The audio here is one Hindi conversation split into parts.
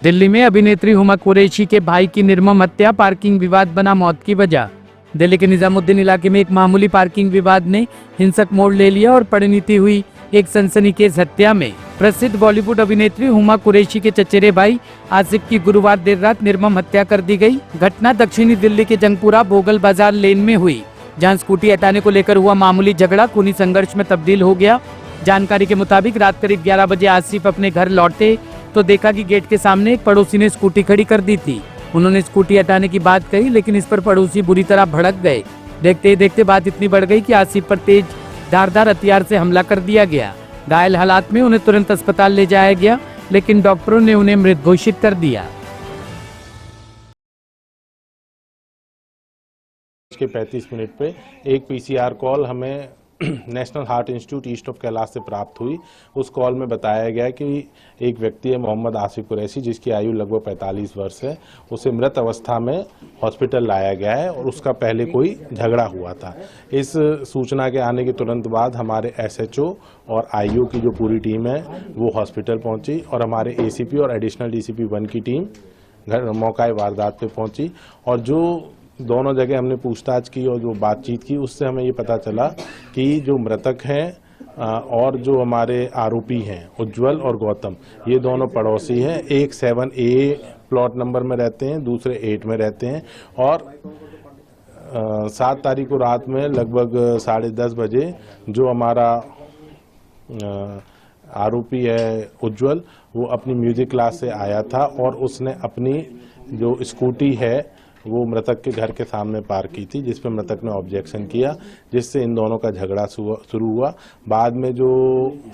दिल्ली में अभिनेत्री हुमा कुरैशी के भाई की निर्मम हत्या, पार्किंग विवाद बना मौत की वजह। दिल्ली के निजामुद्दीन इलाके में एक मामूली पार्किंग विवाद ने हिंसक मोड़ ले लिया और परिणति हुई एक सनसनीखेज हत्या में। प्रसिद्ध बॉलीवुड अभिनेत्री हुमा कुरैशी के चचेरे भाई आसिफ की गुरुवार देर रात निर्मम हत्या कर दी गई। घटना दक्षिणी दिल्ली के जंगपुरा बोगल बाजार लेन में हुई, जहां स्कूटी हटाने को लेकर हुआ मामूली झगड़ा खूनी संघर्ष में तब्दील हो गया। जानकारी के मुताबिक रात करीब 11 बजे आसिफ अपने घर लौटे तो देखा कि गेट के सामने एक पड़ोसी ने स्कूटी खड़ी कर दी थी। उन्होंने स्कूटी हटाने की बात कही, लेकिन इस पर पड़ोसी बुरी तरह भड़क गए। देखते ही देखते बात इतनी बढ़ गई कि आसिफ पर तेज धारदार हथियार से हमला कर दिया गया। घायल हालात में उन्हें तुरंत अस्पताल ले जाया गया, लेकिन डॉक्टरों ने उन्हें मृत घोषित कर दिया। के 35 मिनट पे एक पीसीआर कॉल हमें national heart institute east of Kailash से प्राप्त हुई। उस कॉल में बताया गया कि एक व्यक्ति है मोहम्मद आसिफ कुरैशी, जिसकी आयु लगभग 45 वर्ष है, उसे मृत अवस्था में हॉस्पिटल लाया गया है और उसका पहले कोई झगड़ा हुआ था। इस सूचना के आने के तुरंत बाद हमारे एसएचओ और आईओ की जो पूरी टीम है वो हॉस्पिटल पहुंची और हमारे एसीपी और एडिशनल डीसीपी 1 की टीम घर मौका वारदात पे पहुंची। और जो दोनों जगह हमने पूछताछ की और जो बातचीत की, उससे हमें ये पता चला कि जो मृतक हैं और जो हमारे आरोपी हैं उज्जवल और गौतम, ये दोनों पड़ोसी हैं। एक 7A प्लॉट नंबर में रहते हैं, दूसरे 8 में रहते हैं। और 7 तारीख को रात में लगभग 10:30 बजे जो हमारा आरोपी है उज्जवल, वो अपनी म्यूजिक क्लास से आया था और उसने अपनी जो स्कूटी है वो मृतक के घर के सामने पार्क की थी, जिस पर मृतक ने ऑब्जेक्शन किया, जिससे इन दोनों का झगड़ा शुरू हुआ। बाद में जो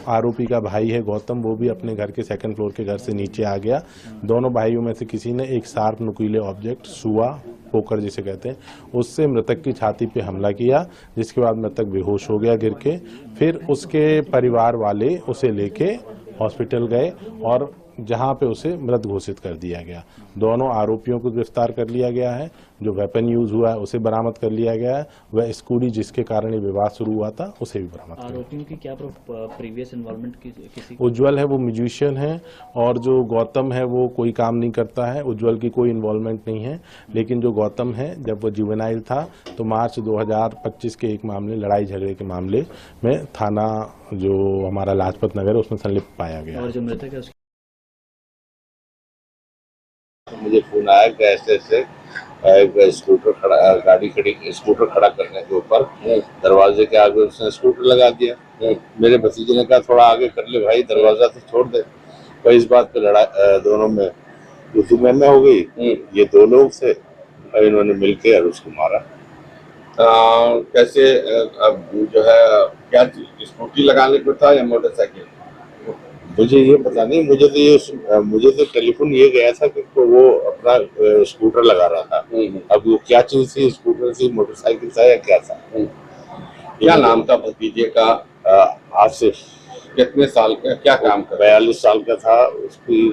आरोपी का भाई है गौतम, वो भी अपने घर के 2nd फ्लोर के घर से नीचे आ गया। दोनों भाइयों में से किसी ने एक शार्प नुकीले ऑब्जेक्ट, सुआ, पोकर जिसे कहते हैं, उससे मृतक की छाती पे हमला किया, जिसके बाद मृतक बेहोश हो गया गिर के। फिर उसके परिवार वाले उसे लेके हॉस्पिटल गए और जहां पे उसे मृत घोषित कर दिया गया। दोनों आरोपियों को गिरफ्तार कर लिया गया है। जो वेपन यूज हुआ है उसे बरामद कर लिया गया है। वह स्कूटी जिसके कारण ये विवाद शुरू हुआ था उसे भी बरामद कर लिया। आरोपियों की क्या प्रीवियस इन्वॉल्वमेंट किसी? उज्जवल है वो म्यूजिशियन है और जो गौतम है वो कोई काम नहीं करता है। उज्जवल की कोई इन्वॉल्वमेंट नहीं है, लेकिन जो गौतम है जब वो जुवेनाइल था तो मार्च 2025 के एक मामले, लड़ाई झगड़े के मामले में थाना जो हमारा लाजपत नगर है उसमें संलिप्त पाया गया। और जो मृतक है मुझे फोन आया कि ऐसे स्कूटर खड़ा, गाड़ी खड़ी, स्कूटर खड़ा करने के ऊपर दरवाजे के आगे उसने स्कूटर लगा दिया। मेरे भतीजे ने कहा थोड़ा आगे कर ले भाई, दरवाजा तो छोड़ दे। तो इस बात पे लड़ाई दोनों में में हो गई। ये 2 लोग थे, इन्होंने मिलके और उसको मारा। कैसे अब जो है क्या स्कूटी लगाने को था या मोटरसाइकिल? मुझे ये पता नहीं, मुझे तो टेलीफोन ये गया था कि वो अपना स्कूटर लगा रहा था। अब वो क्या चीज थी, स्कूटर थी, मोटरसाइकिल था या क्या था? क्या नाम था भतीजे का? आसिफ। कितने साल का, क्या काम कर? 42 साल का था। उसकी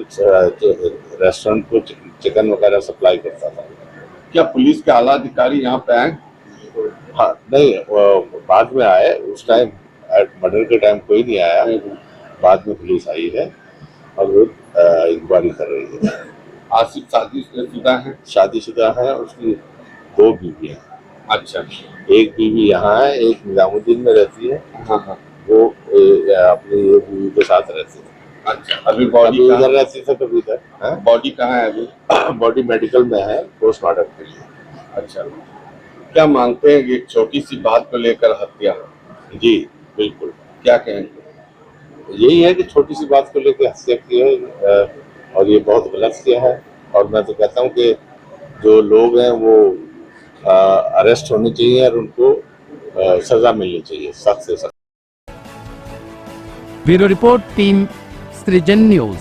रेस्टोरेंट को चिकन वगैरह सप्लाई करता था। क्या पुलिस के आला अधिकारी यहाँ पे आए? हाँ, नहीं, बाद में आए। उस टाइम मर्डर के टाइम कोई नहीं आया। बाद में पुलिस आई है और वो इंक्वायरी कर रही है। आसिफ शादीशुदा है? शादीशुदा है, उसकी 2 बीवी है। अच्छा, एक बीवी यहाँ है, एक निजामुद्दीन में रहती है। हाँ। वो अपनी बीवी के साथ रहती है। अच्छा, अभी बॉडी इधर रहती है, कभी इधर। बॉडी कहाँ है अभी? बॉडी मेडिकल में है, पोस्टमार्टम के लिए। अच्छा, क्या मानते हैं कि एक छोटी सी बात को लेकर हत्या? जी बिल्कुल। क्या कहेंगे? यही है कि छोटी सी बात को लेकर हत्या की है और ये बहुत गलत किया है। और मैं तो कहता हूँ कि जो लोग हैं वो अरेस्ट होने चाहिए और उनको सजा मिलनी चाहिए, सख्त से सख्त। ब्यूरो रिपोर्ट, टीम सृजन न्यूज।